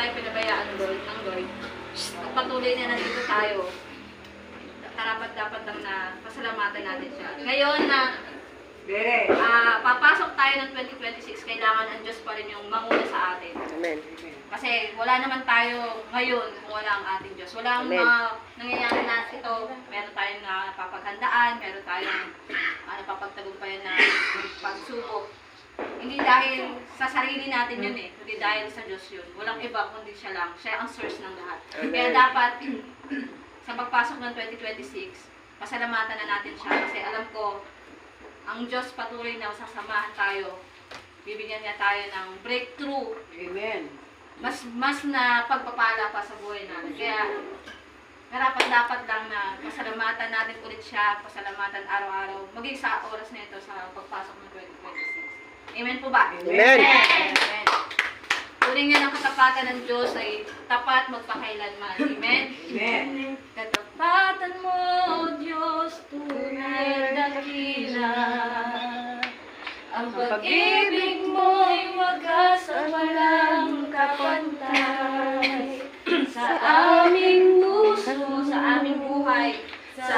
tayo pinabayaan ng Lord. Patuloy na nandito tayo. Dapat lang na pasalamatan natin siya. Ngayon na papasok tayo ng 2026, kailangan ang Diyos pa rin yung manguna sa atin. Amen. Kasi wala naman tayo ngayon kung wala ang ating Diyos. Wala ang nangyayari na ito. Meron tayong napapaghandaan, meron tayong napapagtagumpayan na pagsubok. Hindi dahil sa sarili natin yun eh, kundi dahil sa Diyos yun. Walang iba kundi siya lang. Siya ang source ng lahat. Kaya dapat sa pagpasok ng 2026, pasalamatan na natin siya. Kasi alam ko, ang Diyos patuloy na sasamahan tayo. Bibigyan niya tayo ng breakthrough. Amen. Mas na pagpapala pa sa buhay natin. Kaya, dapat lang na pasalamatan natin ulit siya, pasalamatan araw-araw, maging sa oras na ito sa pagpasok ng 2026. Amen po ba? Amen. Amen. Turing nga ng katapatan ng Diyos ay tapat magpakailanman. Amen? Amen. Katapatan mo, O Diyos, tunay dakila. Ang pag-ibig mo'y wagas at walang kapantay. Sa aming puso, sa aming buhay, sa